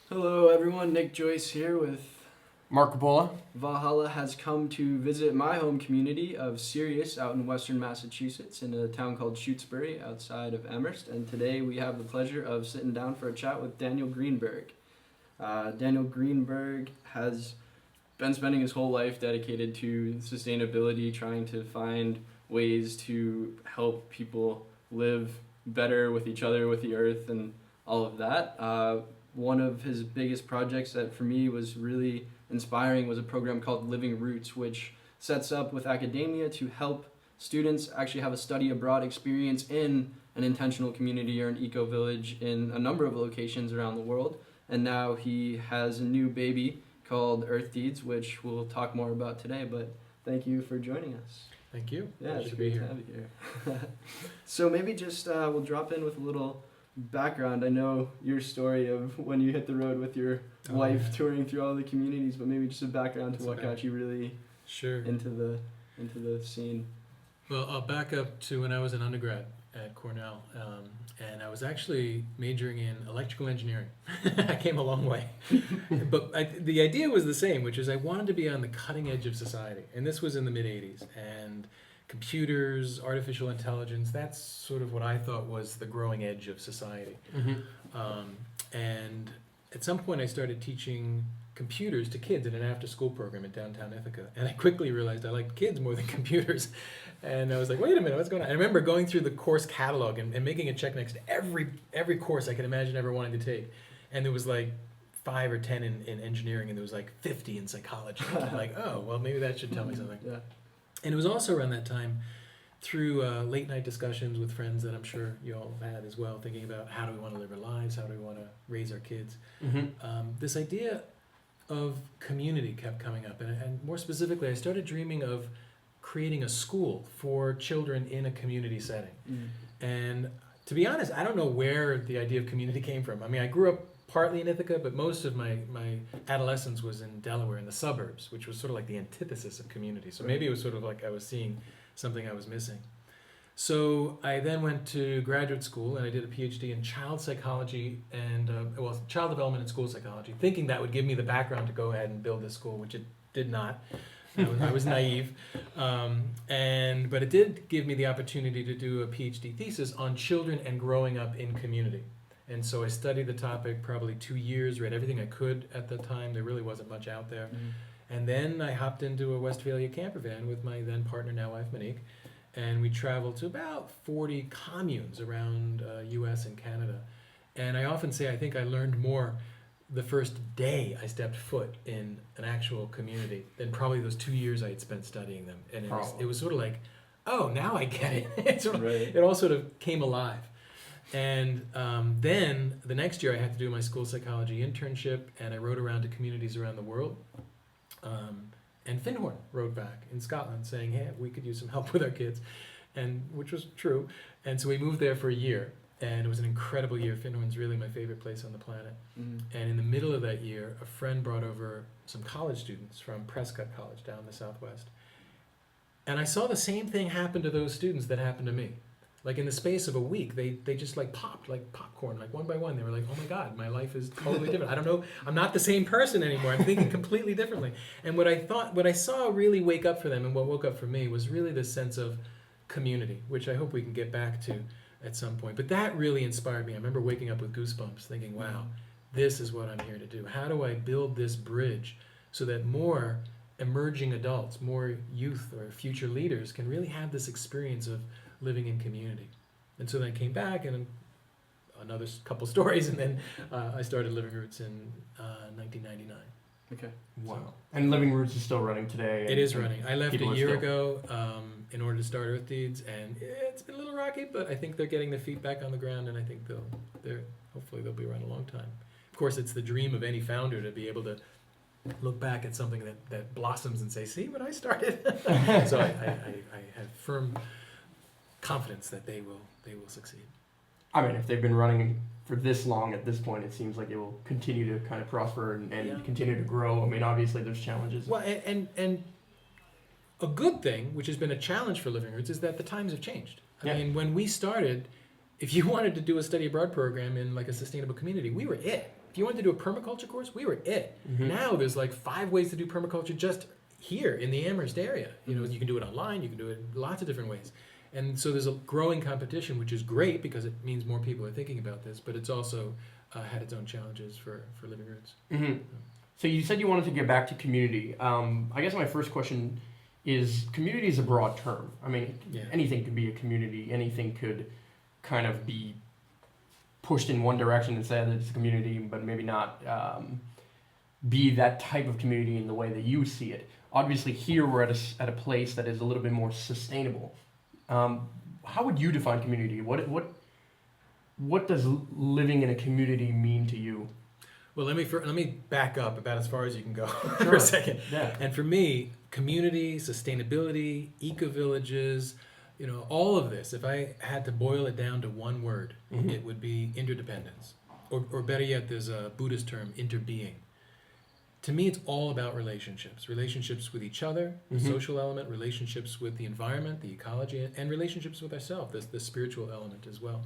Hello everyone, Nick Joyce here with Marc, Coppola. Valhalla has come to visit my home community of Sirius out in western Massachusetts in a town called Shutesbury outside of Amherst, and today we have the pleasure of sitting down for a chat with Daniel Greenberg. Daniel Greenberg has been spending his whole life dedicated to sustainability, trying to find ways to help people live better with each other, with the earth, and all of that. One of his biggest projects that for me was really inspiring was a program called Living Roots, which sets up with academia to help students actually have a study abroad experience in an intentional community or an eco village in a number of locations around the world. And now he has a new baby called Earth Deeds, which we'll talk more about today. But thank you for joining us. Thank you. Yeah, Pleasure it's to great be to here. have you here. So maybe just we'll drop in with a little background. I know your story of when you hit the road with your wife touring through all the communities, but maybe just a background to what got you really Sure. into the scene. Well, I'll back up to when I was an undergrad at Cornell, and I was actually majoring in electrical engineering. I came a long way, but the idea was the same, which is I wanted to be on the cutting edge of society, and this was in the mid '80s, and computers, artificial intelligence, that's sort of what I thought was the growing edge of society. And at some point I started teaching computers to kids in an after-school program in downtown Ithaca, and I quickly realized I liked kids more than computers. And I was like, wait a minute, what's going on? I remember going through the course catalog and making a check next to every course I could imagine ever wanting to take, and there was like 5 or 10 in engineering, and there was like 50 in psychology. I'm like, oh, well, maybe that should tell me something. Yeah. And it was also around that time, through late night discussions with friends that I'm sure you all have had as well, thinking about how do we want to live our lives, how do we want to raise our kids. This idea of community kept coming up, and more specifically, I started dreaming of creating a school for children in a community setting. And to be honest, I don't know where the idea of community came from. I mean, I grew up partly in Ithaca, but most of my adolescence was in Delaware, in the suburbs, which was sort of like the antithesis of community. So maybe it was sort of like I was seeing something I was missing. So I then went to graduate school, and I did a PhD in child psychology and child development and school psychology, thinking that would give me the background to go ahead and build this school, which it did not. I was naive, but it did give me the opportunity to do a PhD thesis on children and growing up in community. And so I studied the topic probably 2 years, read everything I could at the time. There really wasn't much out there. And then I hopped into a Westphalia camper van with my then partner, now wife, Monique, and we traveled to about 40 communes around U.S. and Canada. And I often say I think I learned more the first day I stepped foot in an actual community than probably those 2 years I had spent studying them. And it was sort of like, oh, now I get it. It all sort of came alive. And then the next year I had to do my school psychology internship, and I rode around to communities around the world. And Findhorn wrote back in Scotland saying, hey, we could use some help with our kids, and which was true. And so we moved there for a year, and it was an incredible year. Findhorn's really my favorite place on the planet. And in the middle of that year, a friend brought over some college students from Prescott College down in the Southwest. And I saw the same thing happen to those students that happened to me. Like in the space of a week, they just like popped like popcorn, like one by one. They were like, oh my God, my life is totally different. I don't know, I'm not the same person anymore. I'm thinking completely differently. And what I saw really wake up for them, and what woke up for me, was really this sense of community, which I hope we can get back to at some point. But that really inspired me. I remember waking up with goosebumps thinking, wow, this is what I'm here to do. How do I build this bridge so that more emerging adults, more youth or future leaders can really have this experience of living in community? And so then I came back, and another couple stories, and then I started Living Roots in 1999. Okay. Wow. And Living Roots is still running today. It is running. I left a year ago in order to start Earth Deeds, and it's been a little rocky, but I think they're getting their feet back on the ground, and I think hopefully they'll be around a long time. Of course, it's the dream of any founder to be able to look back at something that blossoms and say, see what I started. So I have firm confidence that they will succeed. I mean, if they've been running for this long at this point, it seems like it will continue to kind of prosper and continue to grow. I mean, obviously there's challenges. Well, and a good thing, which has been a challenge for Living Roots, is that the times have changed. I mean, when we started, if you wanted to do a study abroad program in like a sustainable community, we were it. If you wanted to do a permaculture course, we were it. Now there's like 5 ways to do permaculture just here in the Amherst area. You know, you can do it online, you can do it lots of different ways. And so there's a growing competition, which is great because it means more people are thinking about this, but it's also had its own challenges for Living Roots. So you said you wanted to get back to community. I guess my first question is, community is a broad term. I mean, anything could be a community. Anything could kind of be pushed in one direction and say that it's a community, but maybe not be that type of community in the way that you see it. Obviously, here we're at a place that is a little bit more sustainable. How would you define community? What does living in a community mean to you? Well, let me back up about as far as you can go for a second. Yeah. And for me, community, sustainability, eco-villages, you know, all of this, if I had to boil it down to one word, it would be interdependence. Or better yet, there's a Buddhist term, interbeing. To me, it's all about relationships. Relationships with each other, the social element, relationships with the environment, the ecology, and relationships with ourselves, the spiritual element as well.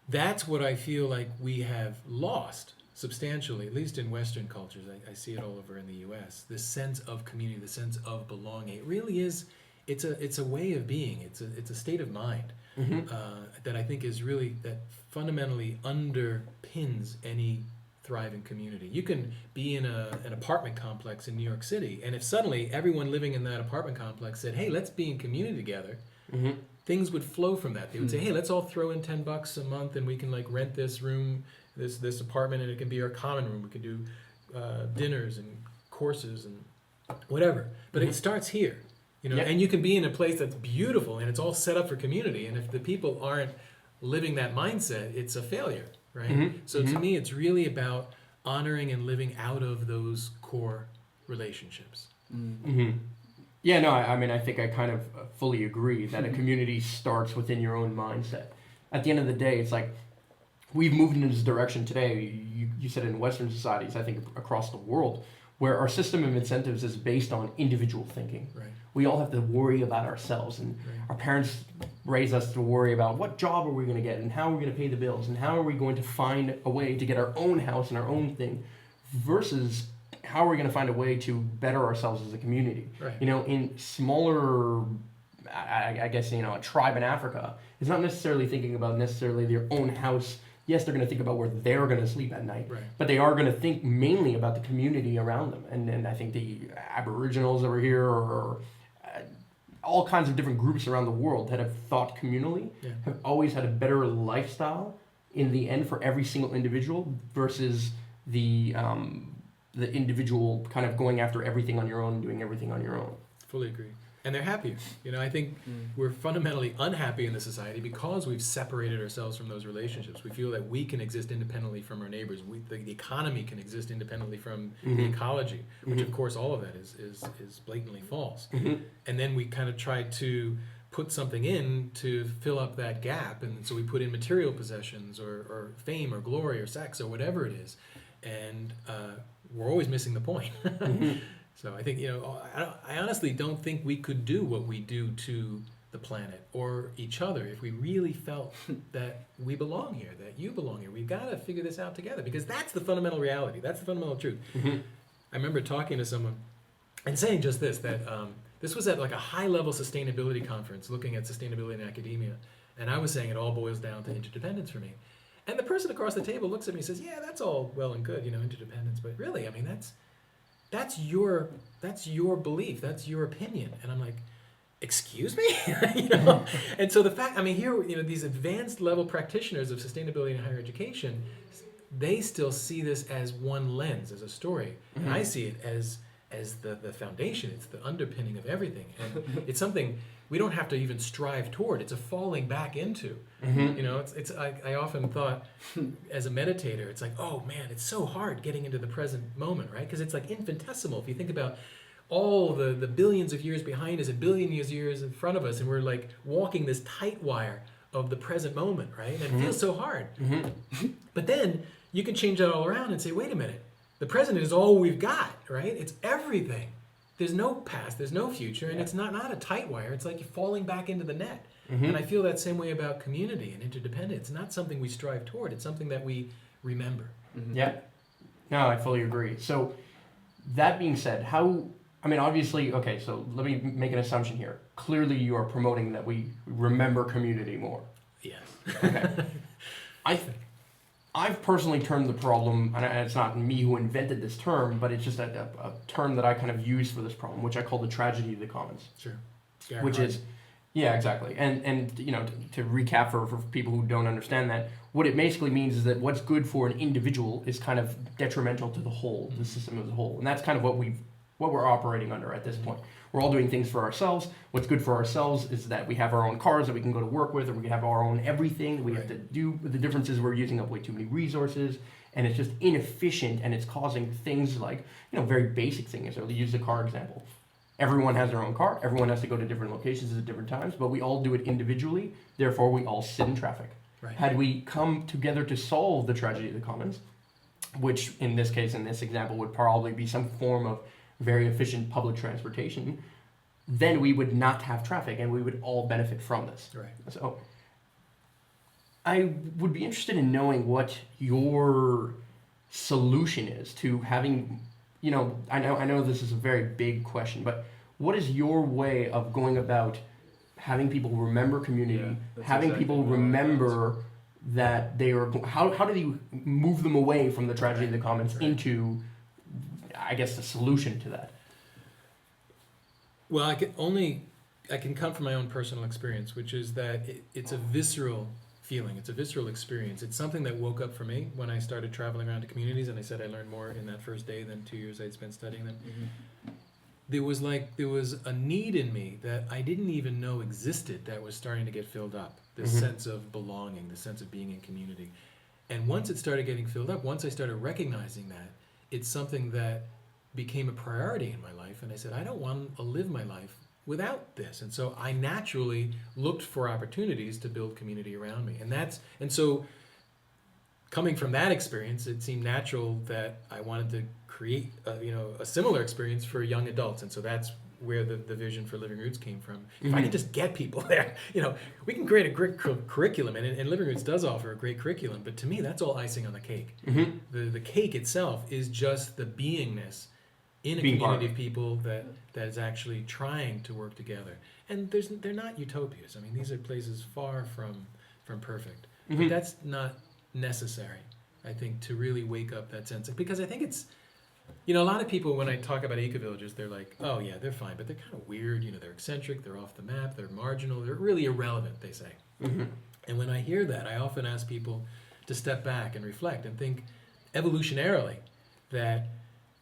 That's what I feel like we have lost substantially, at least in Western cultures. I see it all over in the U.S. This sense of community, the sense of belonging. It really is. It's a way of being. It's a state of mind that I think is really, that fundamentally underpins any thriving community. You can be in an apartment complex in New York City, and if suddenly everyone living in that apartment complex said, "Hey, let's be in community together," things would flow from that. They would say, "Hey, let's all throw in $10 a month, and we can like rent this room, this apartment, and it can be our common room. We can do dinners and courses and whatever." But it starts here, you know. And you can be in a place that's beautiful and it's all set up for community. And if the people aren't living that mindset, it's a failure, right? So to me, it's really about honoring and living out of those core relationships. Yeah, no, I mean, I think I kind of fully agree that a community starts within your own mindset. At the end of the day, it's like, we've moved in this direction today. You said in Western societies, I think across the world, where our system of incentives is based on individual thinking. Right. We all have to worry about ourselves, and our parents raise us to worry about what job are we going to get, and how are we going to pay the bills, and how are we going to find a way to get our own house and our own thing, versus how are we going to find a way to better ourselves as a community? Right. You know, in smaller, I guess, you know, a tribe in Africa is not necessarily thinking about necessarily their own house. Yes, they're going to think about where they're going to sleep at night, but they are going to think mainly about the community around them. And I think the Aboriginals over here, or all kinds of different groups around the world that have thought communally, have always had a better lifestyle in the end for every single individual, versus the individual kind of going after everything on your own and doing everything on your own. Fully agree. And they're happier. You know, I think we're fundamentally unhappy in the society because we've separated ourselves from those relationships. We feel that we can exist independently from our neighbors. The economy can exist independently from the ecology, which of course all of that is blatantly false. And then we kind of try to put something in to fill up that gap. And so we put in material possessions or fame or glory or sex or whatever it is. And we're always missing the point. So I think, you know, I honestly don't think we could do what we do to the planet or each other if we really felt that we belong here, that you belong here. We've got to figure this out together, because that's the fundamental reality. That's the fundamental truth. I remember talking to someone and saying just this, that this was at like a high-level sustainability conference looking at sustainability in academia. And I was saying it all boils down to interdependence for me. And the person across the table looks at me and says, "Yeah, that's all well and good, you know, interdependence. But really, I mean, that's your belief, that's your opinion." And I'm like, "Excuse me?" You know? And so the fact, I mean, here, you know, these advanced level practitioners of sustainability in higher education, they still see this as one lens, as a story. And I see it as the foundation. It's the underpinning of everything. And it's something we don't have to even strive toward. It's a falling back into. You know, I often thought, as a meditator, it's like, oh man, it's so hard getting into the present moment, right? Because it's like infinitesimal. If you think about all the billions of years behind us and billions of years in front of us, and we're like walking this tight wire of the present moment, right? And it feels so hard. But then you can change that all around and say, wait a minute, the present is all we've got, right? It's everything. There's no past, there's no future, and it's not a tight wire. It's like you're falling back into the net. And I feel that same way about community and interdependence. It's not something we strive toward. It's something that we remember. Yeah. No, I fully agree. So that being said, obviously, okay, so let me make an assumption here. Clearly you are promoting that we remember community more. Yes. Okay. I've personally termed the problem, and it's not me who invented this term, but it's just a term that I kind of use for this problem, which I call the tragedy of the commons. Sure. Which is, yeah, exactly. And to recap for people who don't understand that, what it basically means is that what's good for an individual is kind of detrimental to the whole, the system as a whole. And that's kind of what we're operating under at this point. We're all doing things for ourselves. What's good for ourselves is that we have our own cars that we can go to work with, or we have our own everything that we have to do. The difference is we're using up way too many resources, and it's just inefficient, and it's causing things like, very basic things. So to use the car example. Everyone has their own car. Everyone has to go to different locations at different times, but we all do it individually. Therefore, we all sit in traffic. Right. Had we come together to solve the tragedy of the commons, which in this case, in this example, would probably be some form of very efficient public transportation, then we would not have traffic and we would all benefit from this. Right. So I would be interested in knowing what your solution is to having, I know this is a very big question, but what is your way of going about having people remember community, having people remember that they are, how do you move them away from the tragedy of the commons into, I guess, the solution to that? Well, I can come from my own personal experience, which is that it's a visceral feeling. It's a visceral experience. It's something that woke up for me when I started traveling around to communities, and I said I learned more in that first day than 2 years I'd spent studying them. Mm-hmm. There was a need in me that I didn't even know existed that was starting to get filled up. This sense of belonging, the sense of being in community. And once it started getting filled up, once I started recognizing that, it's something that became a priority in my life. And I said, I don't want to live my life without this. And so I naturally looked for opportunities to build community around me. And so coming from that experience, it seemed natural that I wanted to create a similar experience for young adults. And so that's where the vision for Living Roots came from. If I can just get people there, we can create a great curriculum, and Living Roots does offer a great curriculum, but to me, that's all icing on the cake. Mm-hmm. The cake itself is just the beingness in a community of people that is actually trying to work together. And they're not utopias. I mean, these are places far from perfect. Mm-hmm. But that's not necessary, I think, to really wake up that sense. Because I think it's, a lot of people, when I talk about eco-villages, they're like, oh yeah, they're fine, but they're kind of weird, they're eccentric, they're off the map, they're marginal, they're really irrelevant, they say. Mm-hmm. And when I hear that, I often ask people to step back and reflect and think evolutionarily that,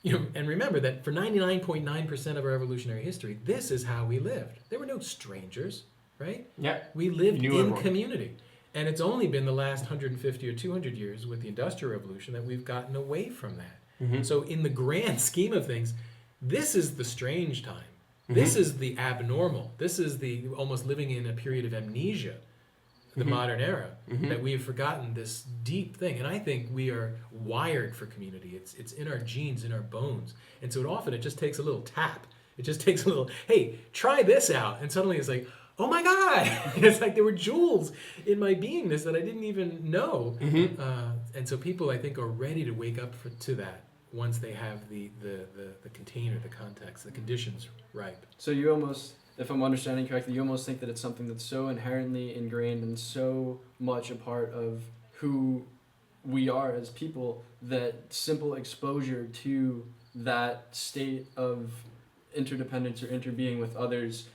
and remember that for 99.9% of our evolutionary history, this is how we lived. There were no strangers, right? Yeah. We lived in community. And it's only been the last 150 or 200 years with the Industrial Revolution that we've gotten away from that. Mm-hmm. So in the grand scheme of things, this is the strange time. Mm-hmm. This is the abnormal. This is the almost living in a period of amnesia, the modern era, that we have forgotten this deep thing. And I think we are wired for community. It's in our genes, in our bones. And so it just takes a little tap. It just takes a little, hey, try this out. And suddenly it's like, oh my God! It's like there were jewels in my beingness that I didn't even know. Mm-hmm. And so people, I think, are ready to wake up to that once they have the container, the context, the conditions ripe. So you almost, if I'm understanding correctly, you almost think that it's something that's so inherently ingrained and so much a part of who we are as people that simple exposure to that state of interdependence or interbeing with others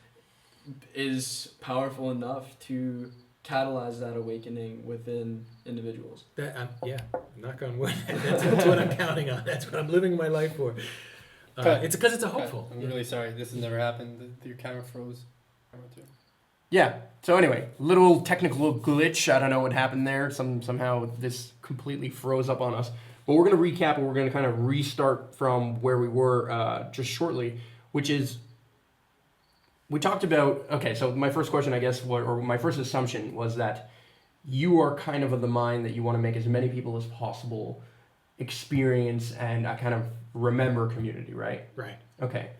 is powerful enough to catalyze that awakening within individuals. Knock on wood. That's what I'm counting on. That's what I'm living my life for. It's because it's a hopeful. I'm really sorry. This has never happened. Your camera froze. Yeah. So anyway, little technical glitch. I don't know what happened there. Somehow this completely froze up on us. But we're going to recap and we're going to kind of restart from where we were just shortly, which is we talked about, okay, so my first question, I guess, or my first assumption was that you are kind of the mind that you want to make as many people as possible experience and kind of remember community, right? Right. Okay.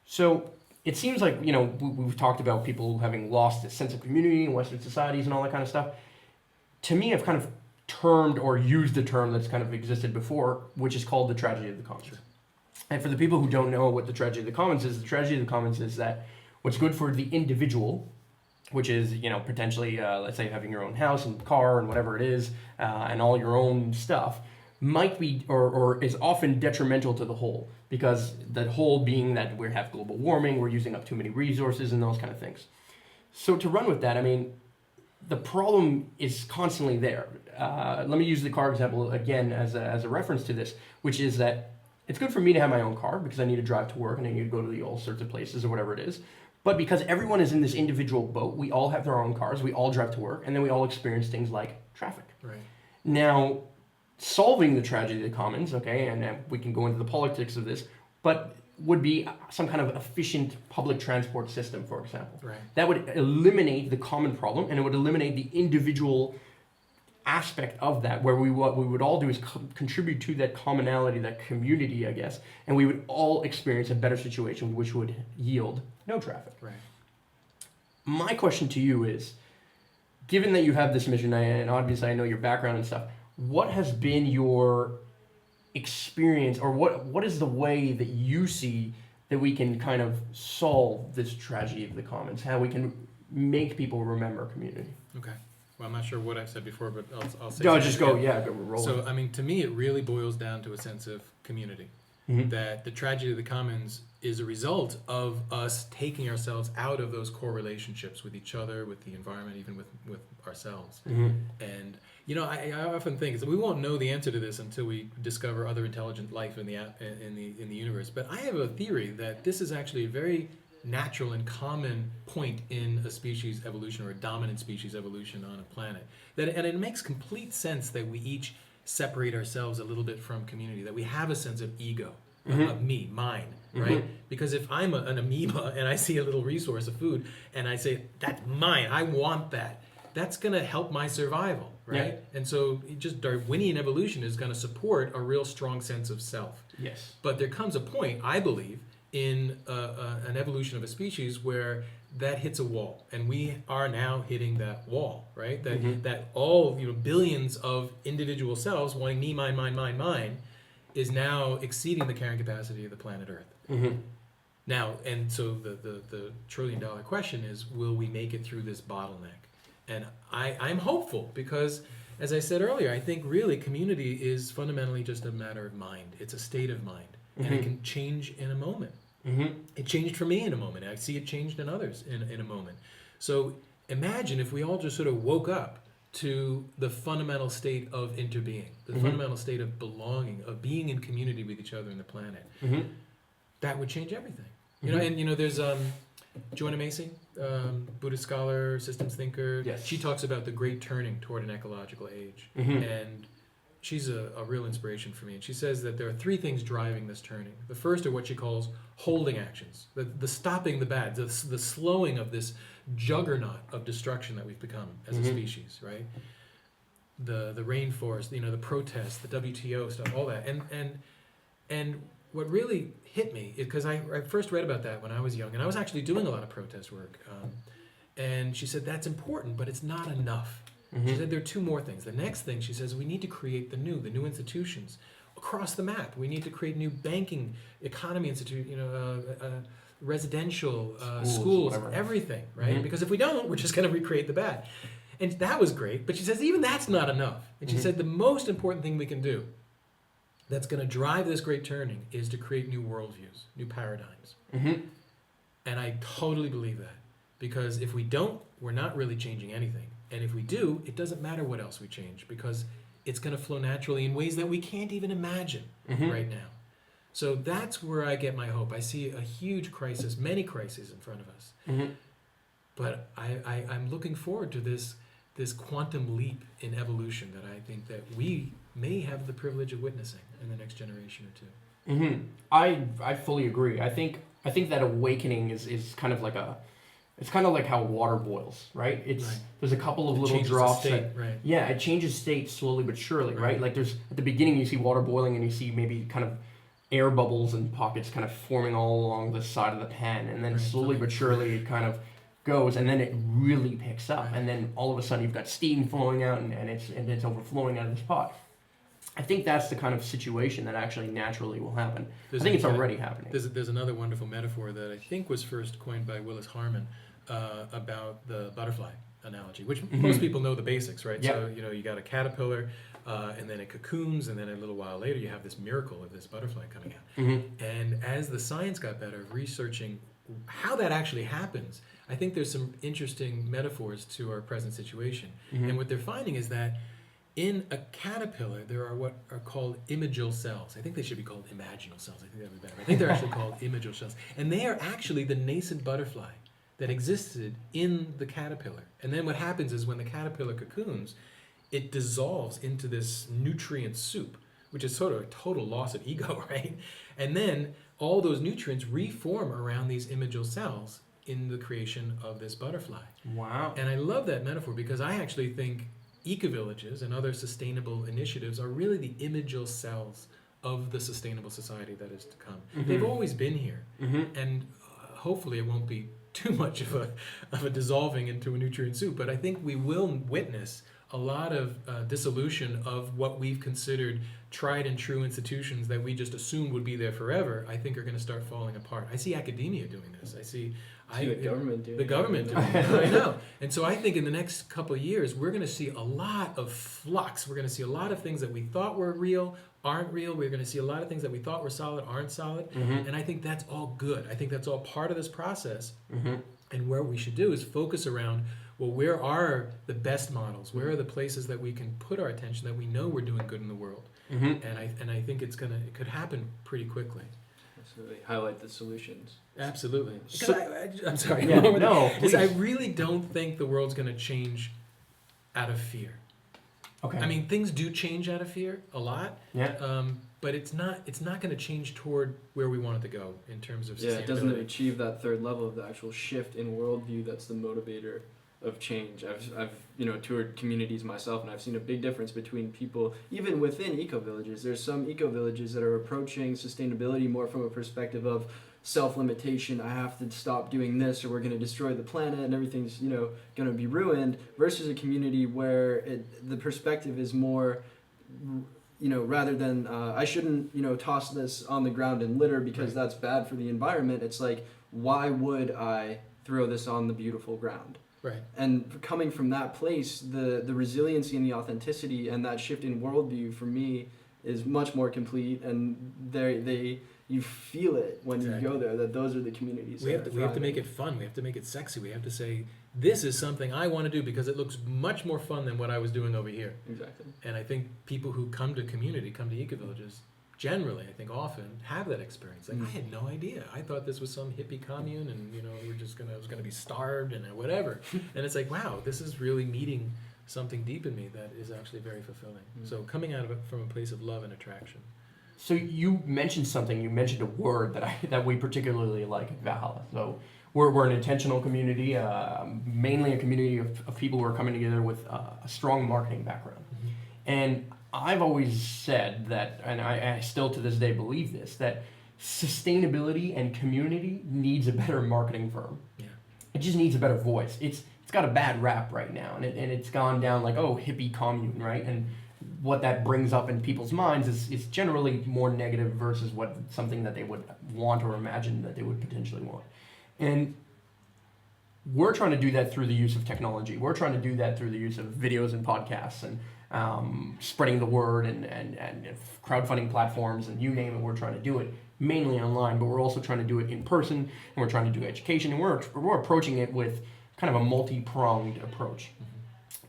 So it seems like, we've talked about people having lost a sense of community in Western societies and all that kind of stuff. To me, I've kind of termed or used a term that's kind of existed before, which is called the tragedy of the commons. Sure. And for the people who don't know what the tragedy of the commons is, the tragedy of the commons is that what's good for the individual, which is, potentially, let's say having your own house and car and whatever it is, and all your own stuff, might be or is often detrimental to the whole, because the whole being that we have global warming, we're using up too many resources and those kind of things. So to run with that, the problem is constantly there. Let me use the car example again as a reference to this, which is that it's good for me to have my own car because I need to drive to work and I need to go to all sorts of places or whatever it is. But because everyone is in this individual boat, we all have their own cars, we all drive to work, and then we all experience things like traffic. Right. Now, solving the tragedy of the commons, okay, and we can go into the politics of this, but would be some kind of efficient public transport system, for example. Right. That would eliminate the common problem, and it would eliminate the individual aspect of that, where what we would all do is contribute to that commonality, that community, I guess, and we would all experience a better situation, which would yield no traffic. Right. My question to you is, given that you have this mission, and obviously I know your background and stuff, what has been your experience, or what is the way that you see that we can kind of solve this tragedy of the commons, how we can make people remember community? Okay. Well, I'm not sure what I've said before, but I'll say. No, just go. Yeah, go roll. So, to me, it really boils down to a sense of community. Mm-hmm. That the tragedy of the commons is a result of us taking ourselves out of those core relationships with each other, with the environment, even with ourselves. Mm-hmm. And I often think we won't know the answer to this until we discover other intelligent life in the universe. But I have a theory that this is actually a very natural and common point in a species evolution, or a dominant species evolution on a planet. And it makes complete sense that we each separate ourselves a little bit from community, that we have a sense of ego, of me, mine, right? Mm-hmm. Because if I'm an amoeba and I see a little resource of food and I say, that's mine, I want that, that's going to help my survival, right? Yeah. And so just Darwinian evolution is going to support a real strong sense of self. Yes. But there comes a point, I believe, in an evolution of a species where that hits a wall, and we are now hitting that wall, right? That all billions of individual cells wanting me, mine, mine, mine, mine, is now exceeding the carrying capacity of the planet Earth. Mm-hmm. Now, and so the $1 trillion question is, will we make it through this bottleneck? And I'm hopeful, because, as I said earlier, I think really community is fundamentally just a matter of mind. It's a state of mind, and it can change in a moment. Mm-hmm. It changed for me in a moment. I see it changed in others in a moment. So imagine if we all just sort of woke up to the fundamental state of interbeing, the fundamental state of belonging, of being in community with each other and the planet. Mm-hmm. That would change everything. There's Joanna Macy, Buddhist scholar, systems thinker. Yes. She talks about the great turning toward an ecological age. Mm-hmm. And she's a real inspiration for me. And she says that there are 3 things driving this turning. The first are what she calls holding actions, the stopping the bad, the slowing of this juggernaut of destruction that we've become as a species, right? The rainforest, the protests, the WTO stuff, all that. And what really hit me, because I first read about that when I was young, and I was actually doing a lot of protest work. And she said, that's important, but it's not enough. Mm-hmm. She said there are 2 more things. The next thing, she says, we need to create the new institutions across the map. We need to create new banking, economy institute, residential, schools, whatever. Everything, right? Mm-hmm. Because if we don't, we're just going to recreate the bad. And that was great, but she says even that's not enough. And she said the most important thing we can do that's going to drive this great turning is to create new worldviews, new paradigms. Mm-hmm. And I totally believe that. Because if we don't, we're not really changing anything. And if we do, it doesn't matter what else we change, because it's going to flow naturally in ways that we can't even imagine right now. So that's where I get my hope. I see a huge crisis, many crises in front of us. Mm-hmm. But I'm looking forward to this quantum leap in evolution that I think that we may have the privilege of witnessing in the next generation or 2. Mm-hmm. I fully agree. I think that awakening is kind of like it's kind of like how water boils, right? There's a couple of little drops state, right? Yeah, it changes state slowly but surely, right? Like there's at the beginning you see water boiling and you see maybe kind of air bubbles and pockets kind of forming all along the side of the pan, and then slowly but surely it kind of goes, and then it really picks up, and then all of a sudden you've got steam flowing out, and it's overflowing out of this pot. I think that's the kind of situation that actually naturally will happen. I think it's already happening. There's another wonderful metaphor that I think was first coined by Willis Harman about the butterfly analogy, which most people know the basics, right? Yep. So, you know, you got a caterpillar, and then it cocoons, and then a little while later you have this miracle of this butterfly coming out. And as the science got better of researching how that actually happens, I think there's some interesting metaphors to our present situation. And what they're finding is that in a caterpillar, there are what are called imagal cells. I think they should be called imaginal cells. I think that would be better. I think they're actually called imagal cells. And they are actually the nascent butterfly that existed in the caterpillar. And then what happens is when the caterpillar cocoons, it dissolves into this nutrient soup, which is sort of a total loss of ego, right? And then all those nutrients reform around these imagal cells in the creation of this butterfly. Wow. And I love that metaphor because I actually think eco-villages and other sustainable initiatives are really the imagal cells of the sustainable society that is to come. They've always been here, and hopefully it won't be too much of a dissolving into a nutrient soup, but I think we will witness a lot of dissolution of what we've considered tried and true institutions that we just assumed would be there forever. I think are going to start falling apart. I see academia doing this. I see the government doing it. I know. And so I think in the next couple of years, we're going to see a lot of flux. We're going to see a lot of things that we thought were real aren't real. We're going to see a lot of things that we thought were solid aren't solid. And I think that's all good. I think that's all part of this process. And where we should do is focus around, well, where are the best models? Where are the places that we can put our attention that we know we're doing good in the world? And I think it could happen pretty quickly. Absolutely. Highlight the solutions. Absolutely. So, I'm sorry. Yeah, no, I really don't think the world's going to change out of fear. Okay. I mean, things do change out of fear a lot. Yeah. But it's not going to change toward where we want it to go in terms of sustainability. Yeah, it doesn't achieve that third level of the actual shift in worldview that's the motivator of change. I've toured communities myself, and I've seen a big difference between people, even within eco-villages. There's some eco-villages that are approaching sustainability more from a perspective of self-limitation. I have to stop doing this or we're going to destroy the planet and everything's, going to be ruined, versus a community where the perspective is more, rather than I shouldn't, toss this on the ground and litter because that's bad for the environment. It's like, why would I throw this on the beautiful ground? Right. And coming from that place, the resiliency and the authenticity and that shift in worldview for me is much more complete, and you feel it when you go there, that those are the communities. We have to make it fun. We have to make it sexy. We have to say, this is something I want to do because it looks much more fun than what I was doing over here. Exactly. And I think people who come to eco-villages, generally, I think often, have that experience. Like, I had no idea. I thought this was some hippie commune and, I was going to be starved and whatever. And it's like, wow, this is really meeting something deep in me that is actually very fulfilling. So coming out of it from a place of love and attraction. So you mentioned something. You mentioned a word that we particularly like at Valhalla. So we're an intentional community, mainly a community of people who are coming together with a strong marketing background. And I've always said that, and I still to this day believe this, that sustainability and community needs a better marketing firm. Yeah. It just needs a better voice. It's got a bad rap right now, and it's gone down like, oh, hippie commune, right? And what that brings up in people's minds is generally more negative versus something that they would want or imagine that they would potentially want. And we're trying to do that through the use of technology. We're trying to do that through the use of videos and podcasts and spreading the word and crowdfunding platforms and you name it. We're trying to do it mainly online, but we're also trying to do it in person, and we're trying to do education, and we're approaching it with kind of a multi-pronged approach.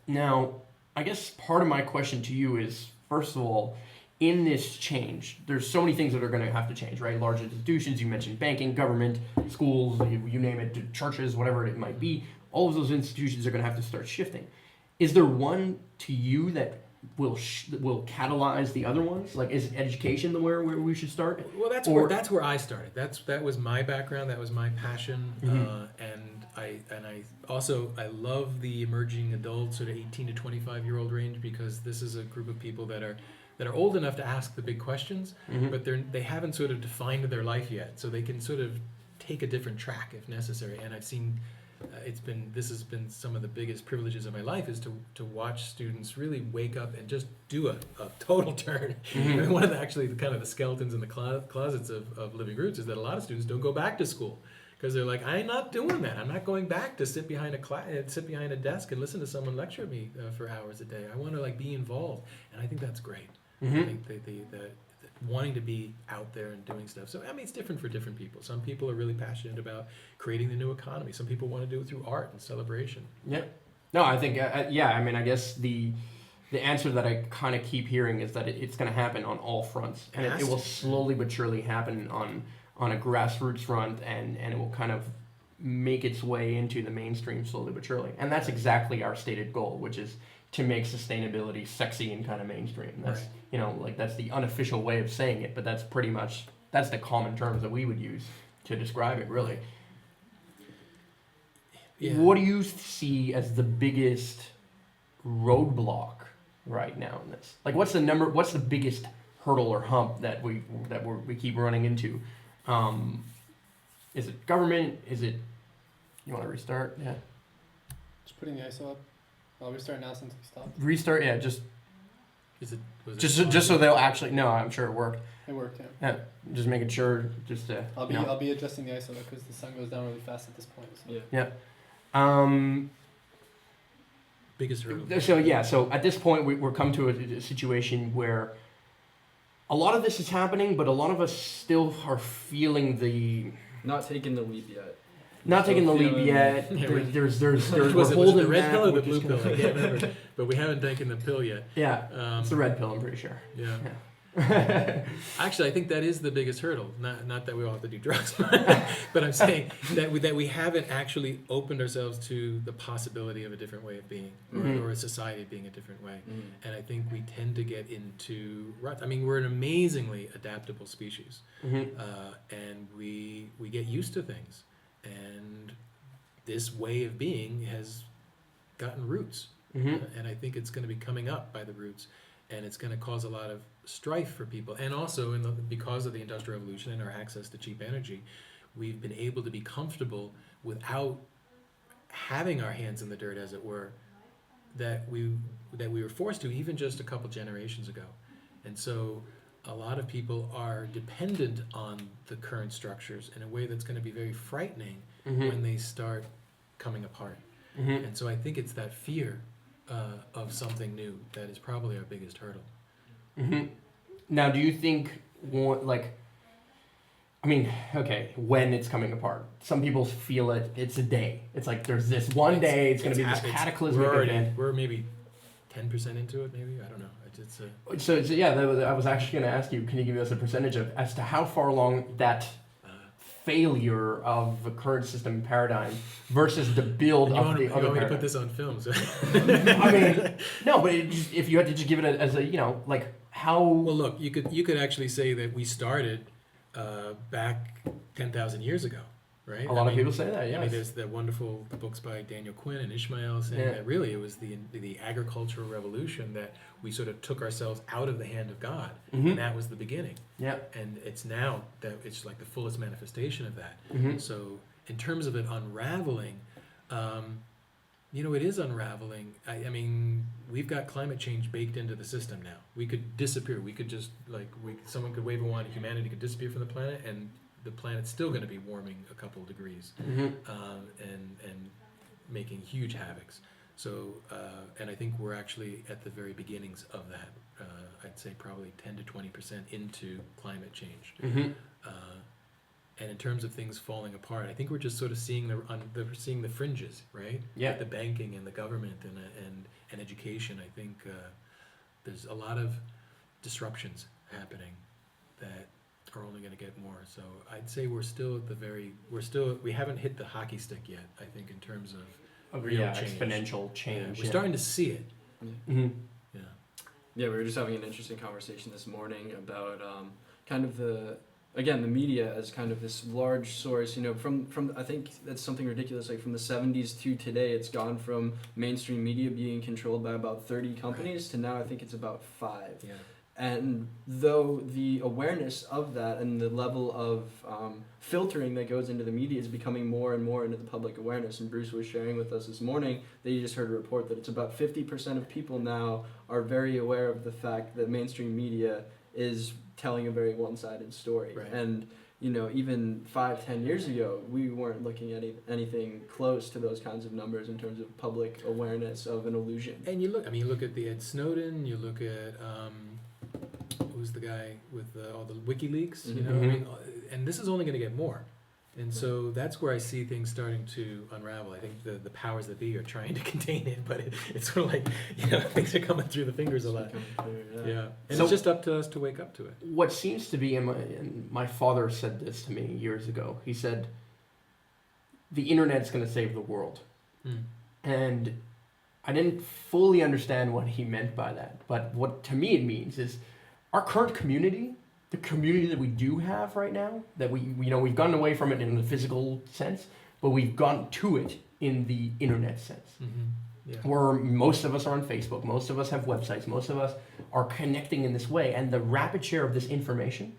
Now, I guess part of my question to you is, first of all, in this change, there's so many things that are going to have to change, right? Large institutions, you mentioned banking, government, schools, you name it, churches, whatever it might be. All of those institutions are going to have to start shifting. Is there one to you that will catalyze the other ones? Like, is education where we should start? Well, that's where I started. That was my background. That was my passion, and I love the emerging adult, sort of 18 to 25-year-old range, because this is a group of people that are old enough to ask the big questions, but they haven't sort of defined their life yet, so they can sort of take a different track if necessary. And I've seen this has been some of the biggest privileges of my life, is to watch students really wake up and just do a total turn. I mean, one of the skeletons in the closets of Living Roots is that a lot of students don't go back to school because they're like, I'm not doing that. I'm not going back to sit behind a desk and listen to someone lecture me for hours a day. I want to be involved, and I think that's great. I think the wanting to be out there and doing stuff. So I mean, it's different for different people. Some people are really passionate about creating the new economy. Some people want to do it through art and celebration. Yeah. No, I think I mean, I guess the answer that I kind of keep hearing is that it's going to happen on all fronts, and it will slowly but surely happen on a grassroots front, and it will kind of make its way into the mainstream slowly but surely. And that's exactly our stated goal, which is to make sustainability sexy and kind of mainstream. That's that's the unofficial way of saying it, but that's pretty much the common terms that we would use to describe it, really. Yeah. What do you see as the biggest roadblock right now in this? What's the biggest hurdle or hump that we keep running into? Is it government? Is it, you want to restart? Yeah. Just putting the ISO up. I'll restart now since we stopped. Restart, yeah. Just just so they'll actually. No, I'm sure it worked. It worked, yeah. Yeah, just making sure. I'll be adjusting the ISO because the sun goes down really fast at this point. So. Yeah. Biggest hurdle. So at this point we're come to a situation where a lot of this is happening, but a lot of us still are feeling not taking the leap yet. Not taking the leap yet. Yeah, there's was it the red pill or the blue pill? I can't remember. But we haven't taken the pill yet. Yeah, it's the red pill, I'm pretty sure. Yeah. Actually, I think that is the biggest hurdle. Not that we all have to do drugs, but I'm saying that we haven't actually opened ourselves to the possibility of a different way of being, or a society being a different way. And I think we tend to get into ruts. I mean, we're an amazingly adaptable species, and we get used to things. And this way of being has gotten roots, and I think it's going to be coming up by the roots, and it's going to cause a lot of strife for people. And also, because of the Industrial Revolution and our access to cheap energy, we've been able to be comfortable without having our hands in the dirt, as it were, that we were forced to even just a couple generations ago. And so a lot of people are dependent on the current structures in a way that's going to be very frightening when they start coming apart. And so I think it's that fear of something new that is probably our biggest hurdle. Now, do you think, when it's coming apart? Some people feel it's a day. It's like there's this one day, it's going to be this cataclysmic event. We're maybe 10% into it, maybe? I don't know. I was actually going to ask you, can you give us a percentage as to how far along that failure of the current system paradigm versus the build of the other paradigm? You want me to put this on film? So. I mean, no, but if you had to just give it as how... Well, look, you could actually say that we started back 10,000 years ago, right? A lot of people say that, yes. I mean, there's the books by Daniel Quinn and Ishmael saying that really it was the agricultural revolution that we sort of took ourselves out of the hand of God, and that was the beginning. Yeah. And it's now that it's like the fullest manifestation of that. So in terms of it unraveling, it is unraveling. I mean, we've got climate change baked into the system now. We could disappear. We could just someone could wave a wand, humanity could disappear from the planet, and the planet's still going to be warming a couple of degrees, and making huge havocs. So, and I think we're actually at the very beginnings of that. I'd say probably 10 to 20% into climate change. And in terms of things falling apart, I think we're just sort of seeing the fringes, right? Yeah. Like the banking and the government and education. I think there's a lot of disruptions happening that are only going to get more. So I'd say we haven't hit the hockey stick yet, I think, in terms of real change. Exponential change. Yeah, we're starting to see it. Yeah, we were just having an interesting conversation this morning about kind of the media as kind of this large source, from I think that's something ridiculous, like from the 70s to today, it's gone from mainstream media being controlled by about 30 companies to now I think it's about 5. Yeah. And though the awareness of that and the level of filtering that goes into the media is becoming more and more into the public awareness, and Bruce was sharing with us this morning that you just heard a report that it's about 50% of people now are very aware of the fact that mainstream media is telling a very one-sided story. Right. And even 5-10 years ago, we weren't looking at anything close to those kinds of numbers in terms of public awareness of an illusion. And you look at the Ed Snowden, you look at who's the guy with all the WikiLeaks, and this is only going to get more. And so that's where I see things starting to unravel. I think the powers that be are trying to contain it, but it's sort of like, things are coming through the fingers a lot. Yeah. And So- it's just up to us to wake up to it. What seems to be, and my father said this to me years ago, he said, the internet's going to save the world. And I didn't fully understand what he meant by that. But what to me it means is our current community, the community that we do have right now, that we've gotten away from it in the physical sense, but we've gone to it in the internet sense. Yeah. Where most of us are on Facebook, most of us have websites, most of us are connecting in this way, and the rapid share of this information,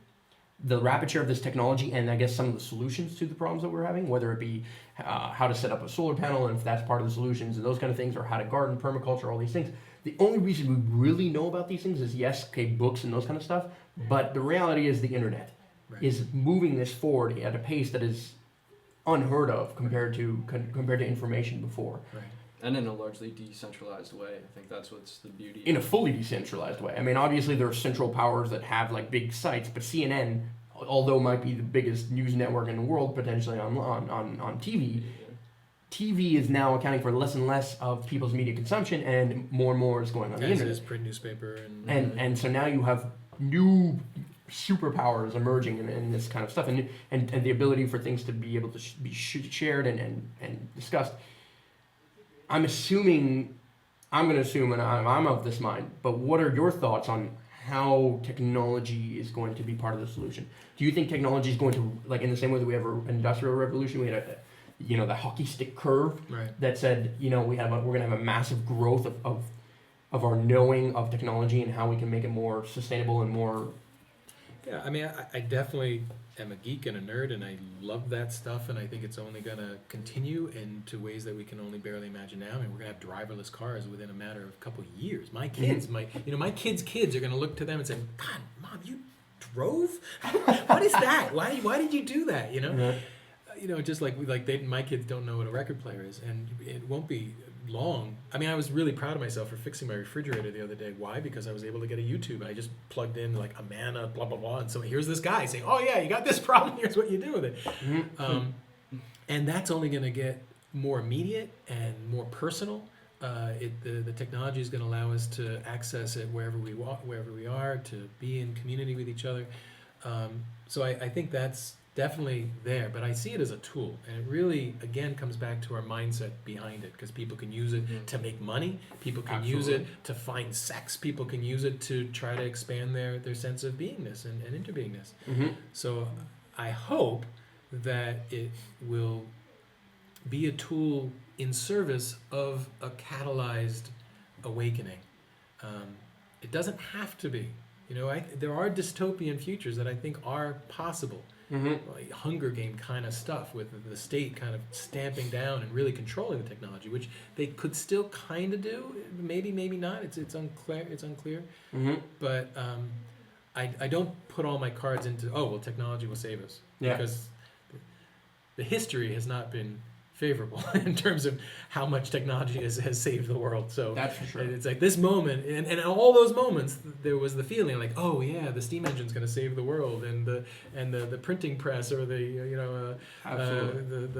the rapid share of this technology, and I guess some of the solutions to the problems that we're having, whether it be how to set up a solar panel, and if that's part of the solutions, and those kind of things, or how to garden, permaculture, all these things. The only reason we really know about these things is, yes, okay, books and those kind of stuff, but the reality is the internet is moving this forward at a pace that is unheard of compared to information before. Right. And in a largely decentralized way. I think that's what's the beauty. In a fully decentralized way. I mean, obviously there are central powers that have like big sites, but CNN, although might be the biggest news network in the world potentially on TV, TV is now accounting for less and less of people's media consumption, and more is going on the As internet. is print newspaper And so now you have new superpowers emerging in this kind of stuff, and the ability for things to be able to be shared and discussed. I'm going to assume, and I'm of this mind, but what are your thoughts on how technology is going to be part of the solution? Do you think technology is going to, like in the same way that we have an industrial revolution, we had the hockey stick curve that said, we're going to have a massive growth of our knowing of technology and how we can make it more sustainable and more. Yeah, I mean, I definitely am a geek and a nerd, and I love that stuff, and I think it's only going to continue into ways that we can only barely imagine now. I mean, we're going to have driverless cars within a matter of a couple of years. My kids, my kids are going to look to them and say, God, Mom, you drove? What is that? Why did you do that? Just like my kids don't know what a record player is, and it won't be long. I mean, I was really proud of myself for fixing my refrigerator the other day. Why? Because I was able to get a YouTube. I just plugged in like Amana, blah blah blah, and so here's this guy saying, "Oh yeah, you got this problem. Here's what you do with it." And that's only going to get more immediate and more personal. The technology is going to allow us to access it wherever we are, to be in community with each other. So I think that's definitely there, but I see it as a tool, and it really again comes back to our mindset behind it, because people can use it to make money, people can use it to find sex, people can use it to try to expand their sense of beingness and interbeingness. So I hope that it will be a tool in service of a catalyzed awakening. It doesn't have to be. There are dystopian futures that I think are possible. Like Hunger Game kind of stuff, with the state kind of stamping down and really controlling the technology, which they could still kind of do, maybe not. It's unclear. But I don't put all my cards into technology will save us, because the history has not been favorable in terms of how much technology has saved the world. So that's for sure. It's like this moment, and in all those moments, there was the feeling like, oh yeah, the steam engine's going to save the world, and the printing press, or the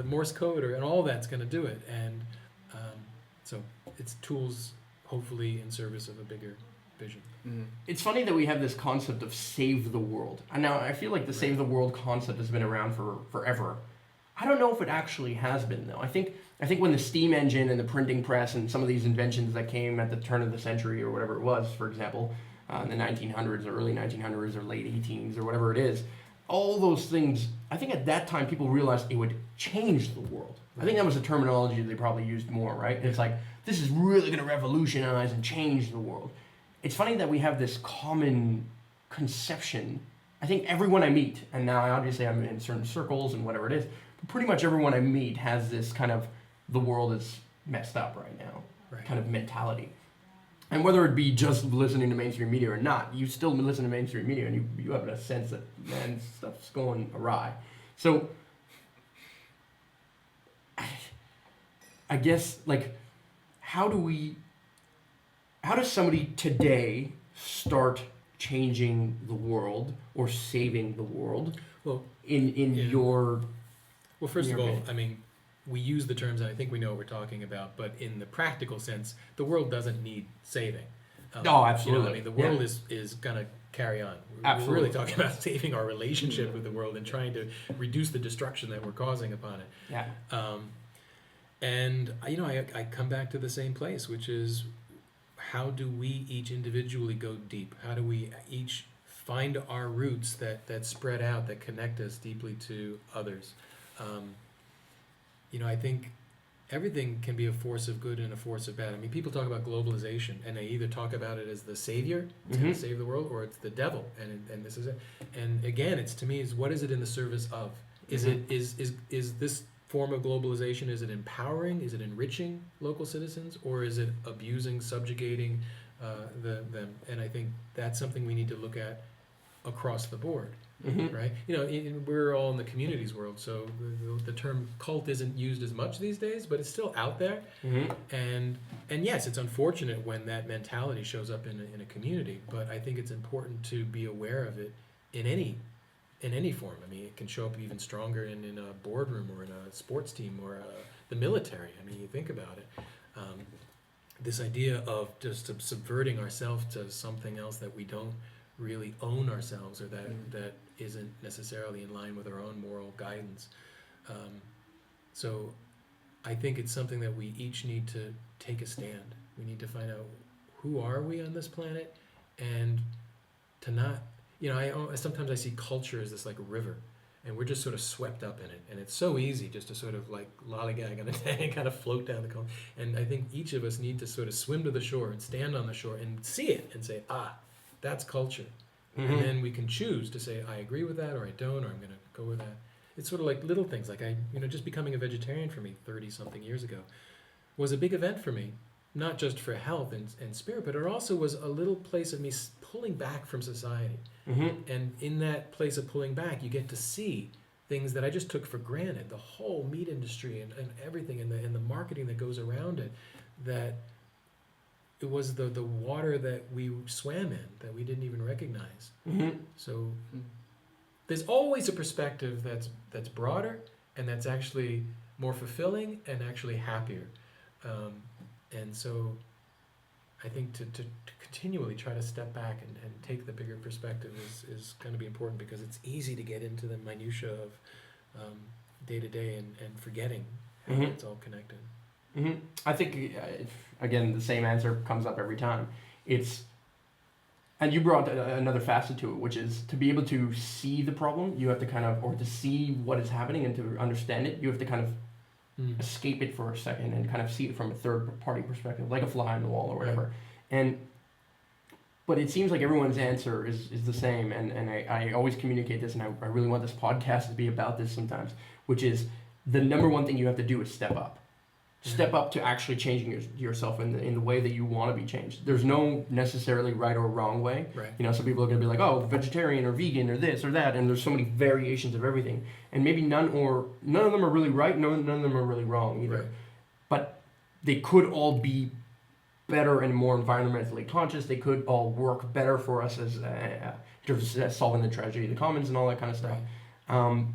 Morse code, and all that's going to do it. And so it's tools, hopefully, in service of a bigger vision. It's funny that we have this concept of save the world. And now I feel like the save the world concept has been around for forever. I don't know if it actually has been, though. I think when the steam engine and the printing press and some of these inventions that came at the turn of the century, or whatever it was, for example, in the 1900s or early 1900s or late 18s or whatever it is, all those things, I think at that time people realized it would change the world. I think that was the terminology they probably used more, right? It's like, this is really going to revolutionize and change the world. it's funny that we have this common conception. I think everyone I meet, and now obviously I'm in certain circles and whatever it is, but pretty much everyone I meet has this kind of the world is messed up right now kind of mentality. And whether it be just listening to mainstream media or not, you still listen to mainstream media and you have a sense that, man, stuff's going awry. So I guess, like, how does somebody today start changing the world or saving the world? Well, in your... Well, first of all, opinion. I mean, we use the terms, and I think we know what we're talking about, but in the practical sense, the world doesn't need saving. Oh, absolutely. You know, I mean, the world is going to carry on. Absolutely. We're really talking about saving our relationship with the world and trying to reduce the destruction that we're causing upon it. Yeah. And, you know, I come back to the same place, which is how do we each individually go deep? How do we each find our roots that spread out, that connect us deeply to others? You know, I think everything can be a force of good and a force of bad. I mean, people talk about globalization, and they either talk about it as the savior, it's going to save the world, or it's the devil, and this is it. And again, it's, to me, is what is it in the service of? Is it is this form of globalization, is it empowering, is it enriching local citizens, or is it abusing, subjugating them? And I think that's something we need to look at across the board. Right? You know, we're all in the communities world, so the term cult isn't used as much these days, but it's still out there. And yes, it's unfortunate when that mentality shows up in a community, but I think it's important to be aware of it in any form. I mean, it can show up even stronger in a boardroom or in a sports team or the military. I mean, you think about it. This idea of just subverting ourselves to something else that we don't really own ourselves, or that isn't necessarily in line with our own moral guidance. So I think it's something that we each need to take a stand. We need to find out, who are we on this planet, and to not, you know, sometimes I see culture as this like river, and we're just sort of swept up in it, and it's so easy just to sort of like lollygag on a day and kind of float down the culture. And I think each of us need to sort of swim to the shore and stand on the shore and see it and say, that's culture. And then we can choose to say, I agree with that, or I don't, or I'm going to go with that. It's sort of like little things, like just becoming a vegetarian for me 30-something years ago was a big event for me, not just for health and spirit, but it also was a little place of me pulling back from society. And in that place of pulling back, you get to see things that I just took for granted, the whole meat industry and everything, and the marketing that goes around it, that it was the water that we swam in that we didn't even recognize. So there's always a perspective that's broader and that's actually more fulfilling and actually happier. And so I think to continually try to step back and take the bigger perspective is going to be important, because it's easy to get into the minutia of day to day and forgetting how it's all connected. I think, again, the same answer comes up every time. And you brought another facet to it, which is to be able to see the problem, you have to or to see what is happening and to understand it, you have to kind of escape it for a second and kind of see it from a third-party perspective, like a fly on the wall or whatever. But it seems like everyone's answer is the same, and I always communicate this, and I really want this podcast to be about this sometimes, which is the number one thing you have to do is step up. Step up to actually changing yourself in the way that you want to be changed. There's no necessarily right or wrong way. Right. You know, some people are going to be like, oh, vegetarian or vegan or this or that, and there's so many variations of everything. And maybe none of them are really right, none of them are really wrong either. Right. But they could all be better and more environmentally conscious. They could all work better for us as in terms of solving the tragedy of the commons and all that kind of stuff. Right.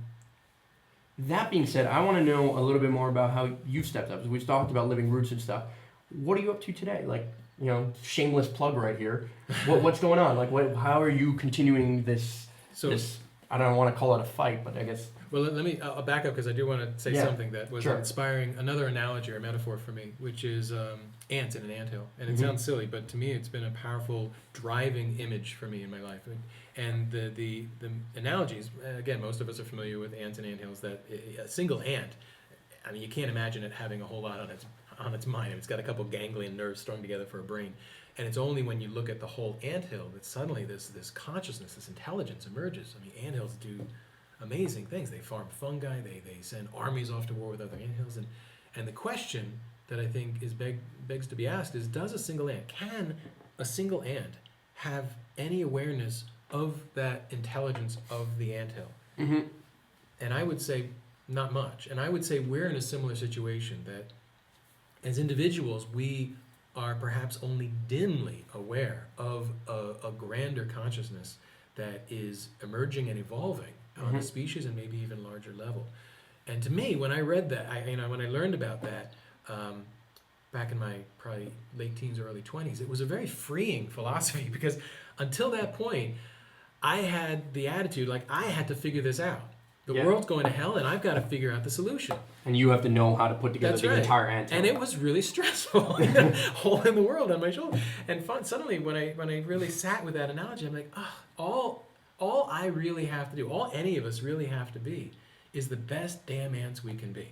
That being said, I want to know a little bit more about how you've stepped up. We've talked about living roots and stuff. What are you up to today? Like, you know, shameless plug right here. What's going on? Like, how are you continuing this? I don't want to call it a fight, but I guess. Well, I'll back up, because I do want to say something that was Sure. inspiring, another analogy or metaphor for me, which is ants in an anthill. And it sounds silly, but to me it's been a powerful driving image for me in my life. And the analogies, again, most of us are familiar with ants and anthills, that a single ant, I mean, you can't imagine it having a whole lot on its mind. It's got a couple ganglion nerves strung together for a brain. And it's only when you look at the whole anthill that suddenly this consciousness, this intelligence emerges. I mean, anthills do amazing things. They farm fungi. They send armies off to war with other anthills. And the question that I think begs to be asked is, can a single ant have any awareness of that intelligence of the anthill? Mm-hmm. And I would say not much. And I would say we're in a similar situation, that as individuals, we are perhaps only dimly aware of a grander consciousness that is emerging and evolving on a species and maybe even larger level. And to me, when I read that, when I learned about that back in my probably late teens or early 20s, it was a very freeing philosophy, because until that point, I had the attitude like I had to figure this out. The world's going to hell, and I've got to figure out the solution. And you have to know how to put together That's the right. entire anthill. And it was really stressful. Hole in the world on my shoulder. And suddenly, when I really sat with that analogy, I'm like, all I really have to do, all any of us really have to be, is the best damn ants we can be.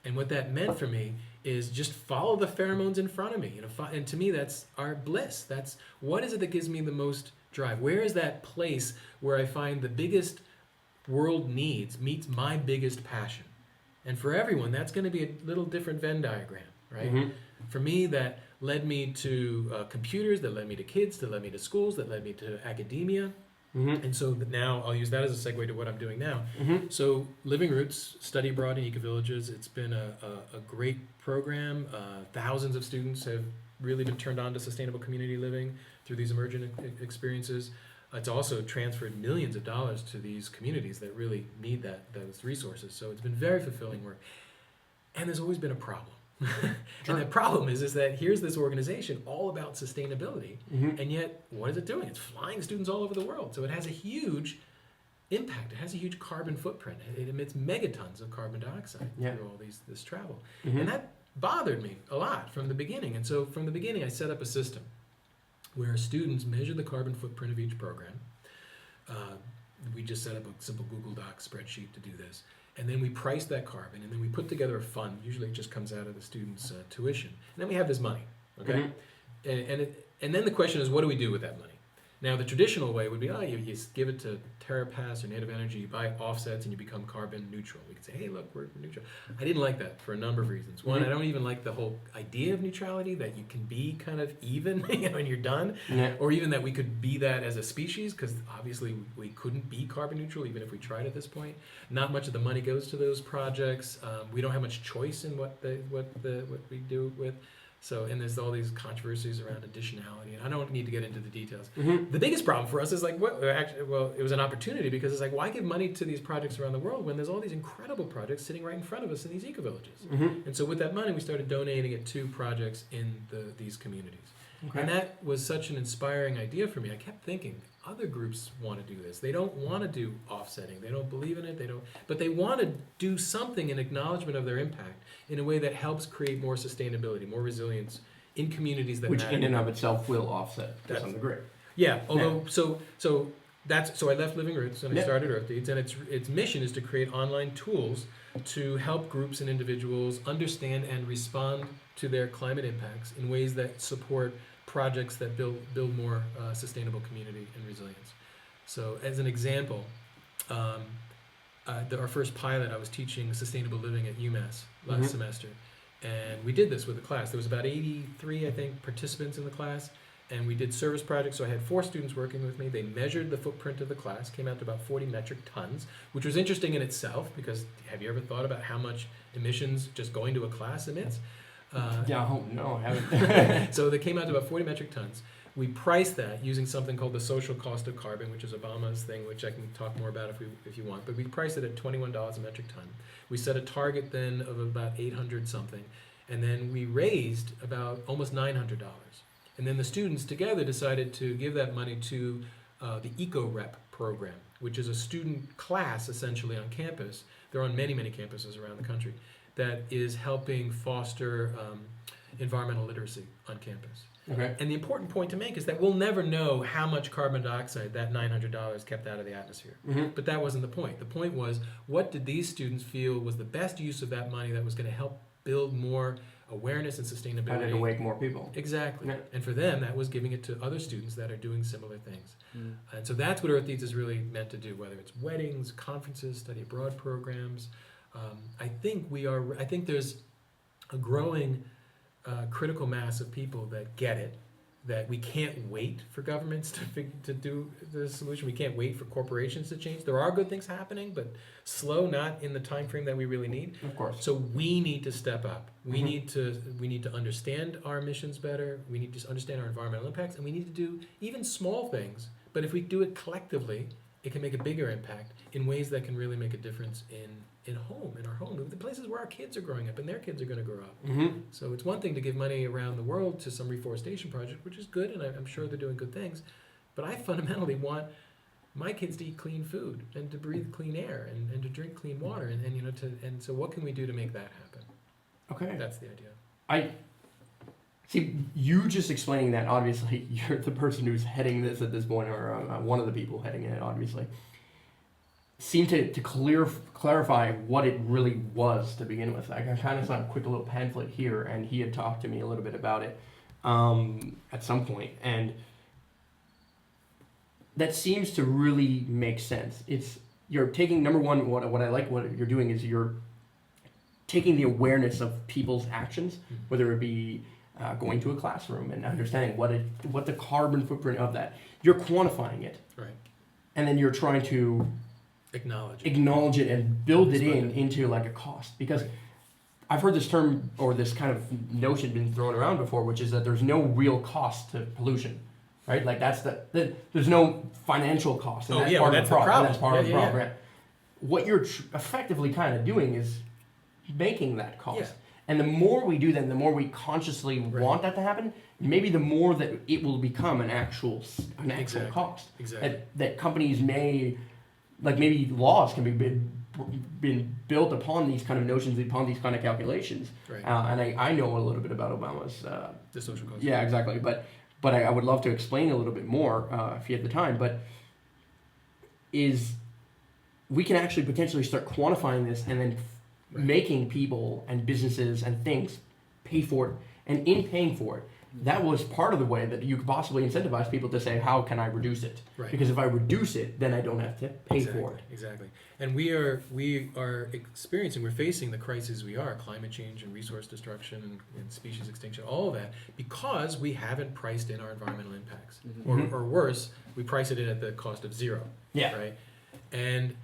And what that meant for me is just follow the pheromones in front of me. And to me, that's our bliss. That's what is it that gives me the most drive? Where is that place where I find the biggest world needs meets my biggest passion? And for everyone, that's going to be a little different Venn diagram, right? Mm-hmm. For me, that led me to computers, that led me to kids, that led me to schools, that led me to academia. Mm-hmm. And so now I'll use that as a segue to what I'm doing now. Mm-hmm. So Living Roots, study abroad in eco-villages, it's been a great program. Thousands of students have really been turned on to sustainable community living through these emergent experiences. It's also transferred millions of dollars to these communities that really need those resources. So it's been very fulfilling work. And there's always been a problem. Sure. And the problem is that here's this organization all about sustainability, and yet what is it doing? It's flying students all over the world. So it has a huge impact. It has a huge carbon footprint. It emits megatons of carbon dioxide through all this travel. And that bothered me a lot from the beginning. And so from the beginning, I set up a system where students measure the carbon footprint of each program. We just set up a simple Google Docs spreadsheet to do this. And then we price that carbon, and then we put together a fund. Usually it just comes out of the students' tuition. And then we have this money, okay? And then the question is, what do we do with that money? Now, the traditional way would be, you give it to TerraPass or Native Energy, you buy offsets, and you become carbon neutral. We could say, hey, look, we're neutral. I didn't like that for a number of reasons. One, I don't even like the whole idea of neutrality, that you can be kind of even when you're done, or even that we could be that as a species, because obviously we couldn't be carbon neutral even if we tried at this point. Not much of the money goes to those projects. We don't have much choice in what we do with. So, and there's all these controversies around additionality, and I don't need to get into the details. The biggest problem for us is it was an opportunity, because it's like, why give money to these projects around the world when there's all these incredible projects sitting right in front of us in these eco-villages? And so with that money, we started donating it to projects in these communities. Okay. And that was such an inspiring idea for me. I kept thinking, other groups want to do this. They don't want to do offsetting. They don't believe in it. But they want to do something in acknowledgement of their impact in a way that helps create more sustainability, more resilience in communities that which matter. in and of itself will offset to some degree. Yeah. Although so I left Living Roots and I started Earth Deeds, and its mission is to create online tools to help groups and individuals understand and respond to their climate impacts in ways that support projects that build more sustainable community and resilience. So as an example, our first pilot, I was teaching sustainable living at UMass last semester, and we did this with a class. There was about 83, I think, participants in the class, and we did service projects. So I had 4 students working with me. They measured the footprint of the class, came out to about 40 metric tons, which was interesting in itself, because have you ever thought about how much emissions just going to a class emits? No, I haven't. So they came out to about 40 metric tons. We priced that using something called the social cost of carbon, which is Obama's thing, which I can talk more about if you want. But we priced it at $21 a metric ton. We set a target then of about 800 something, and then we raised about almost $900. And then the students together decided to give that money to the Eco-Rep program, which is a student class essentially on campus. They're on many, many campuses around the country, that is helping foster environmental literacy on campus. Okay. And the important point to make is that we'll never know how much carbon dioxide that $900 kept out of the atmosphere. But that wasn't the point. The point was, what did these students feel was the best use of that money that was going to help build more awareness and sustainability. How did it wake more people? Exactly. Yeah. And for them, that was giving it to other students that are doing similar things. Mm. And so that's what Earth Eats is really meant to do, whether it's weddings, conferences, study abroad programs. I think there's a growing critical mass of people that get it, that we can't wait for governments to do the solution. We can't wait for corporations to change. There are good things happening, but slow, not in the time frame that we really need. Of course. So we need to step up. We Mhm. need to understand our emissions better. We need to understand our environmental impacts, and we need to do even small things. But if we do it collectively, it can make a bigger impact in ways that can really make a difference in our home, the places where our kids are growing up and their kids are going to grow up. Mm-hmm. So it's one thing to give money around the world to some reforestation project, which is good, and I'm sure they're doing good things. But I fundamentally want my kids to eat clean food and to breathe clean air and to drink clean water, and so what can we do to make that happen? Okay. That's the idea. I see you just explaining that. Obviously, you're the person who's heading this at this point, or one of the people heading it. Obviously, seem to clarify what it really was to begin with. I kind of saw a quick little pamphlet here, and he had talked to me a little bit about it at some point, and that seems to really make sense. You're taking, number one, what I like what you're doing is you're taking the awareness of people's actions, whether it be going to a classroom and understanding what the carbon footprint of that. You're quantifying it, Right. and then you're trying to acknowledge it and build it into like a cost, because Right. I've heard this term or this kind of notion been thrown around before, which is that there's no real cost to pollution, right? Like that's there's no financial cost, and that's part of the problem. And that's part of the problem. Right? What you're effectively kind of doing is making that cost. Yeah. And the more we do that, the more we consciously want that to happen, maybe the more that it will become an actual Exactly. cost. Exactly. That companies may, like maybe laws can be been built upon these kind of notions, upon these kind of calculations. Right. And I know a little bit about Obama's. The social cost. Yeah, exactly. But I would love to explain a little bit more if you had the time. But we can actually potentially start quantifying this and then making people and businesses and things pay for it. And in paying for it, that was part of the way that you could possibly incentivize people to say, how can I reduce it? Right. Because if I reduce it, then I don't have to pay for it. Exactly. And we are we're facing the crises we are, climate change and resource destruction and species extinction, all of that, because we haven't priced in our environmental impacts. Mhm. Or worse, we price it in at the cost of zero. Yeah. Right? And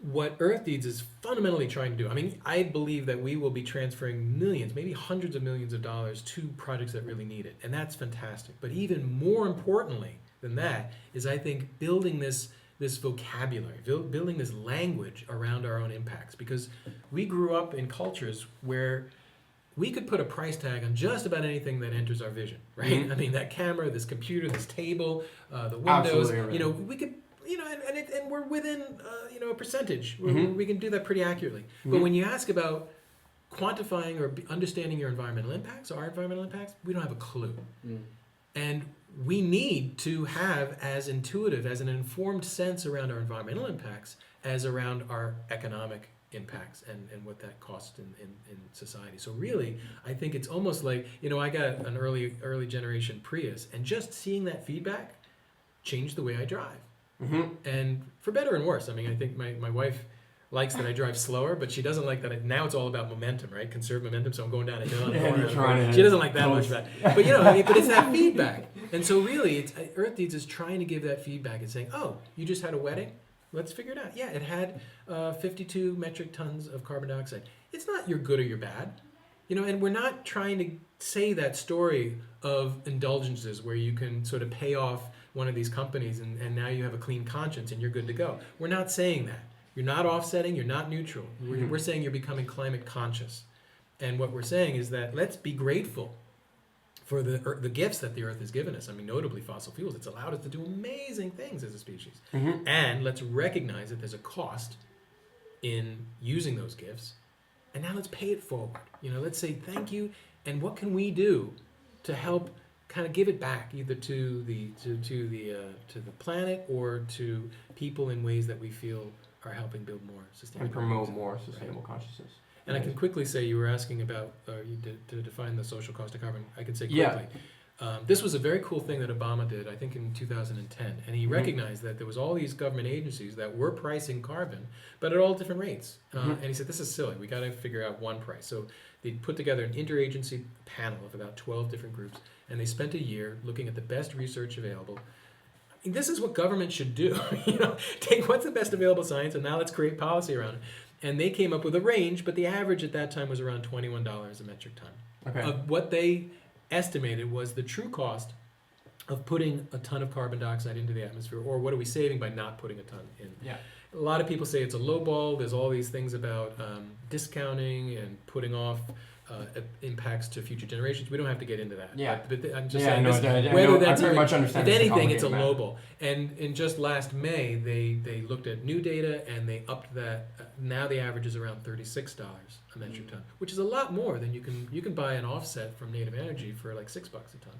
what Earth Deeds is fundamentally trying to do, I mean, I believe that we will be transferring millions, maybe hundreds of millions of dollars to projects that really need it. And that's fantastic. But even more importantly than that is, I think, building this vocabulary, building this language around our own impacts. Because we grew up in cultures where we could put a price tag on just about anything that enters our vision, right? Mm-hmm. I mean, that camera, this computer, this table, the windows, Absolutely, right. we could, and we're within, a percentage. Mhm. We can do that pretty accurately. But Mhm. when you ask about quantifying or understanding your environmental impacts, our environmental impacts, we don't have a clue. Mm. And we need to have as intuitive, as an informed sense around our environmental impacts as around our economic impacts and what that costs in society. So really, I think it's almost like, I got an early generation Prius, and just seeing that feedback changed the way I drive. Mm-hmm. And for better and worse. I mean, I think my wife likes that I drive slower, but she doesn't like that. Now it's all about momentum, right? Conserve momentum. So I'm going down a hill. She doesn't like that much. But but it's that feedback. And so really, Earth Deeds is trying to give that feedback and saying, oh, you just had a wedding? Let's figure it out. Yeah, it had 52 metric tons of carbon dioxide. It's not you're good or you're bad. And we're not trying to say that story of indulgences where you can sort of pay off one of these companies and now you have a clean conscience and you're good to go. We're not saying that. You're not offsetting, you're not neutral. We're saying you're becoming climate conscious. And what we're saying is that let's be grateful for the gifts that the Earth has given us. I mean, notably fossil fuels. It's allowed us to do amazing things as a species. Mm-hmm. And let's recognize that there's a cost in using those gifts. And now let's pay it forward. Let's say thank you. And what can we do to help kind of give it back, either to the planet or to people in ways that we feel are helping build more sustainable And promote more sustainable consciousness. And I can quickly say, you were asking about to define the social cost of carbon. I can say quickly. Yeah. This was a very cool thing that Obama did, I think in 2010. And he recognized that there was all these government agencies that were pricing carbon, but at all different rates. And he said, this is silly. We got to figure out one price. So they put together an interagency panel of about 12 different groups. And they spent a year looking at the best research available. I mean, this is what government should do. Take what's the best available science, and now let's create policy around it. And they came up with a range, but the average at that time was around $21 a metric ton. Okay. Of what they estimated was the true cost of putting a ton of carbon dioxide into the atmosphere, or what are we saving by not putting a ton in. Yeah. A lot of people say it's a low ball. There's all these things about discounting and putting off impacts to future generations. We don't have to get into that. Yeah. But I'm just Yeah, saying no, this, I whether know- that's I very even- much understand if it's a anything, it's a complicated low matter. ball. And in just last May, they looked at new data and they upped that. Now the average is around $36 a metric ton, which is a lot more than you can buy an offset from native energy for like $6 a ton.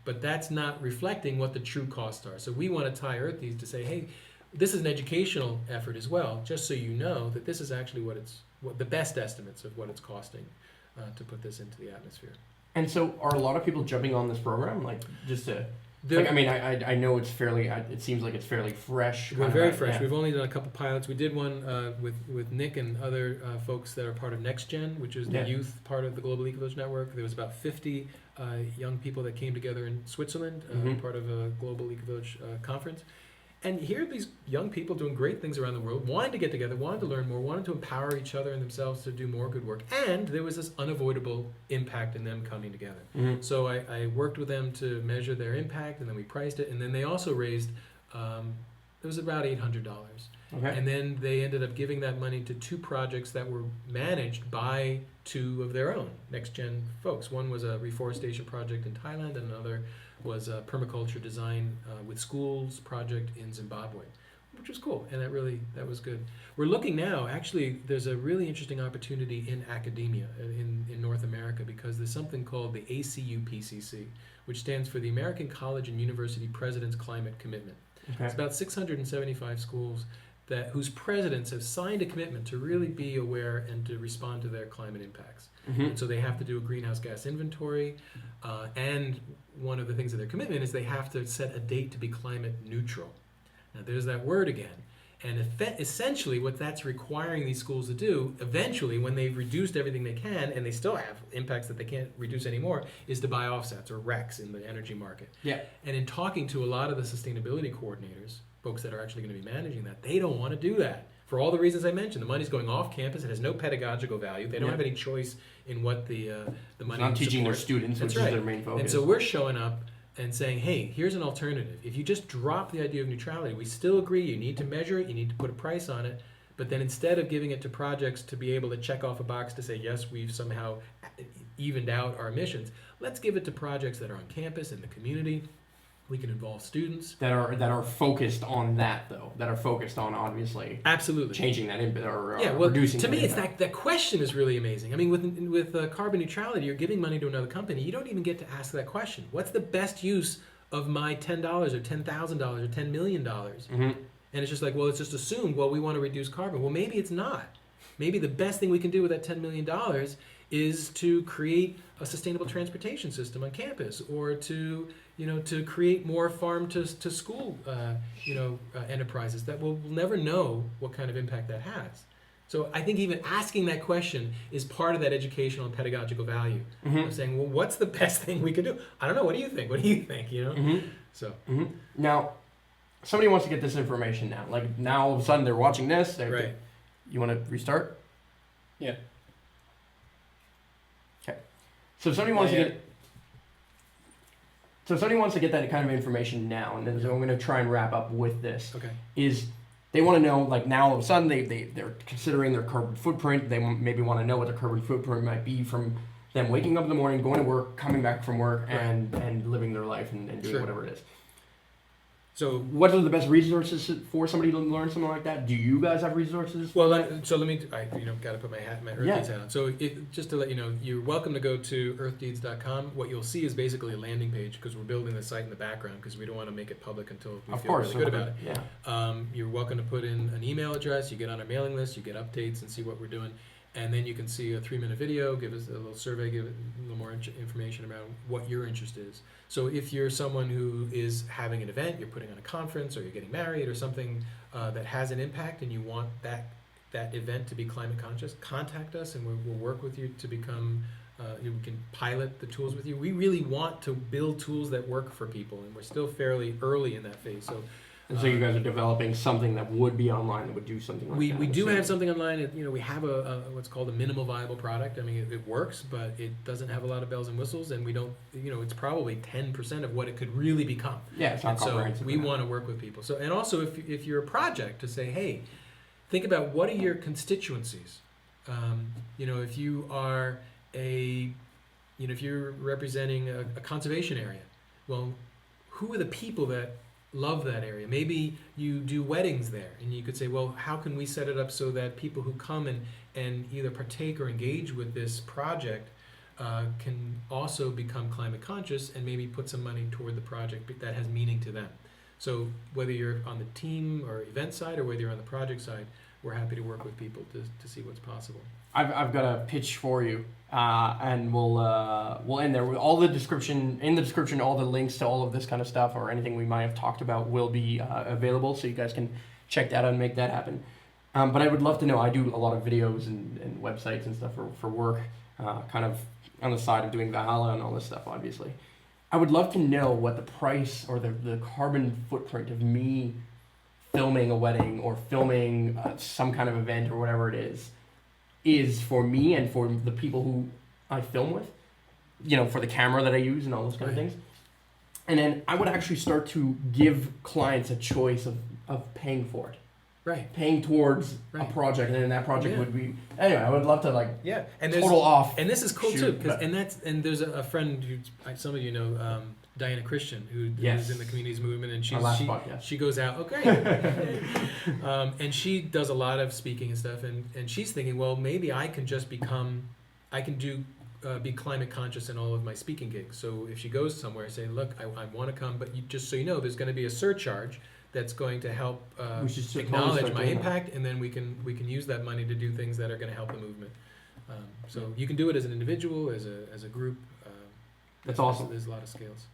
But that's not reflecting what the true costs are. So we want to tie Earthies to say, hey, this is an educational effort as well, just so you know that this is actually what the best estimates of what it's costing to put this into the atmosphere. And so, are a lot of people jumping on this program, like just to? There- Like, I mean, I know it's fairly. It seems like it's fairly fresh. We're kind of very a- fresh. yeah. We've only done a couple pilots. We did one with Nick and other folks that are part of NextGen, which is the Yeah. youth part of the Global Eco Village Network. There was about 50 young people that came together in Switzerland, part of a Global Eco Village conference. And here are these young people doing great things around the world, wanting to get together, wanting to learn more, wanting to empower each other and themselves to do more good work. And there was this unavoidable impact in them coming together. Mhm. So I worked with them to measure their impact, and then we priced it. And then they also raised, it was about $800. Okay. And then they ended up giving that money to two projects that were managed by two of their own NextGen folks. One was a reforestation project in Thailand, and another was a permaculture design with schools project in Zimbabwe, which was cool, and that was good. We're looking now, actually, there's a really interesting opportunity in academia in North America, because there's something called the ACU-PCC, which stands for the American College and University President's Climate Commitment. Okay. It's about 675 schools whose presidents have signed a commitment to really be aware and to respond to their climate impacts. Mhm. And so they have to do a greenhouse gas inventory, and one of the things of their commitment is they have to set a date to be climate neutral. Now there's that word again. And essentially what that's requiring these schools to do, eventually when they've reduced everything they can, and they still have impacts that they can't reduce anymore, is to buy offsets or RECs in the energy market. Yeah. And in talking to a lot of the sustainability coordinators, folks that are actually going to be managing that, they don't want to do that. For all the reasons I mentioned, the money's going off campus, it has no pedagogical value, they don't Yeah. have any choice in what the money Not teaching their supports. students, That's which right. is their main focus. And so we're showing up and saying, hey, here's an alternative. If you just drop the idea of neutrality, we still agree you need to measure it, you need to put a price on it, but then instead of giving it to projects to be able to check off a box to say, yes, we've somehow evened out our emissions, let's give it to projects that are on campus, in the community. We can involve students. that are focused on that though. That are focused on obviously Absolutely. changing that impact or Yeah, well, reducing. to that me, it's impact. that question is really amazing. I mean, with carbon neutrality, you're giving money to another company. You don't even get to ask that question. What's the best use of my $10 or $10,000 or $10 million? Mhm. And it's just like, well, it's just assumed, well, we want to reduce carbon. Well, maybe it's not. Maybe the best thing we can do with that $10 million is to create a sustainable transportation system on campus, or to create more farm to school enterprises that we'll never know what kind of impact that has. So I think even asking that question is part of that educational and pedagogical value of saying, well, what's the best thing we can do? I don't know. What do you think? What do you think? So Now, somebody wants to get this information now. Like now, all of a sudden, they're watching this. right. You want to restart? Yeah. Okay. So if somebody wants Yeah. to get. So if somebody wants to get that kind of information now, and then so I'm going to try and wrap up with this. Okay. Is they want to know, like now all of a sudden they're considering their carbon footprint. They maybe want to know what their carbon footprint might be from them waking up in the morning, going to work, coming back from work, and living their life and doing Sure. whatever it is. So What are the best resources for somebody to learn something like that? Do you guys have resources? well, let me. I got to put my Earth Yeah. Deeds hat on. So just to let you know, you're welcome to go to earthdeeds.com. What you'll see is basically a landing page, because we're building the site in the background because we don't want to make it public until we Of feel course, really good about it. Yeah. You're welcome to put in an email address. You get on our mailing list. You get updates and see what we're doing. and then you can see a 3-minute video, give us a little survey, give it a little more information about what your interest is. So if you're someone who is having an event, you're putting on a conference, or you're getting married, or something that has an impact, and you want that event to be climate conscious, contact us, and we'll work with you to become. We can pilot the tools with you. We really want to build tools that work for people, and we're still fairly early in that phase. So. And so you guys are developing something that would be online that would do something like that. We do have something online. We have a what's called a minimal viable product. I mean, it works, but it doesn't have a lot of bells and whistles, and we don't. It's probably 10% of what it could really become. Yeah, it's not so comprehensive. we want to work with people. So, and also if you're a project, to say, hey, think about what are your constituencies. If you are if you're representing a conservation area, well, who are the people that love that area? Maybe you do weddings there, and you could say, well, how can we set it up so that people who come and either partake or engage with this project can also become climate conscious and maybe put some money toward the project that has meaning to them. So whether you're on the team or event side, or whether you're on the project side, we're happy to work with people to see what's possible. I've got a pitch for you, and we'll end there. All the description in the description, all the links to all of this kind of stuff or anything we might have talked about will be available, so you guys can check that out and make that happen. But I would love to know. I do a lot of videos and websites and stuff for work, kind of on the side of doing Valhalla and all this stuff. Obviously, I would love to know what the price or the carbon footprint of me filming a wedding or filming some kind of event or whatever it is for me and for the people who I film with, for the camera that I use and all those kind of things. And then I would actually start to give clients a choice of paying for it. Right. Paying towards a project, and then that project would be, anyway, I would love to and total off. And this is cool too, and there's a friend who some of you know, Diana Christian, who's in the communities movement, and she goes out. Okay, and she does a lot of speaking and stuff, and she's thinking, well, maybe I can just be climate conscious in all of my speaking gigs. So if she goes somewhere, say, look, I want to come, but just so you know, there's going to be a surcharge that's going to help acknowledge my impact, and then we can use that money to do things that are going to help the movement. So you can do it as an individual, as a group. That's awesome. There's a lot of scales.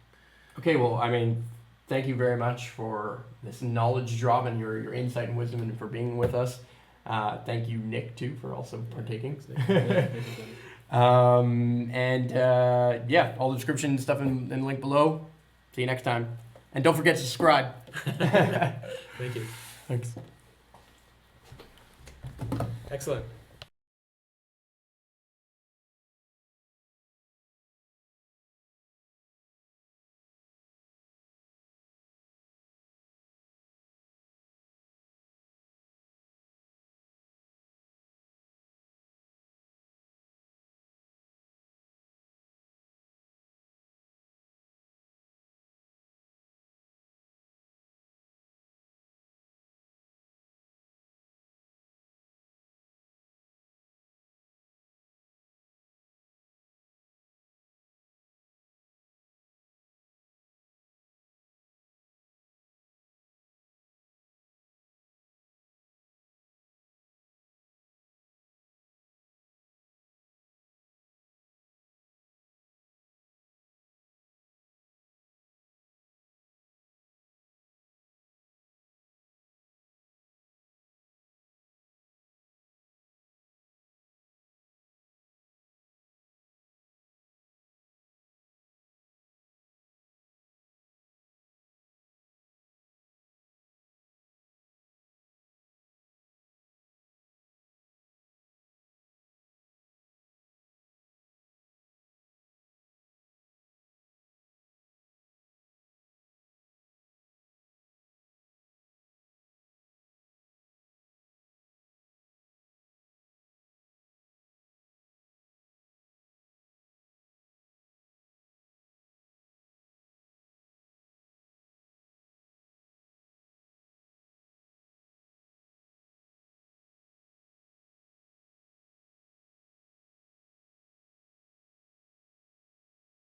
Okay, well, I mean, thank you very much for this knowledge drop and your insight and wisdom, and for being with us. Thank you, Nick, too, for also partaking. All the description stuff in the link below. See you next time. And don't forget to subscribe. Thank you. Thanks. Excellent.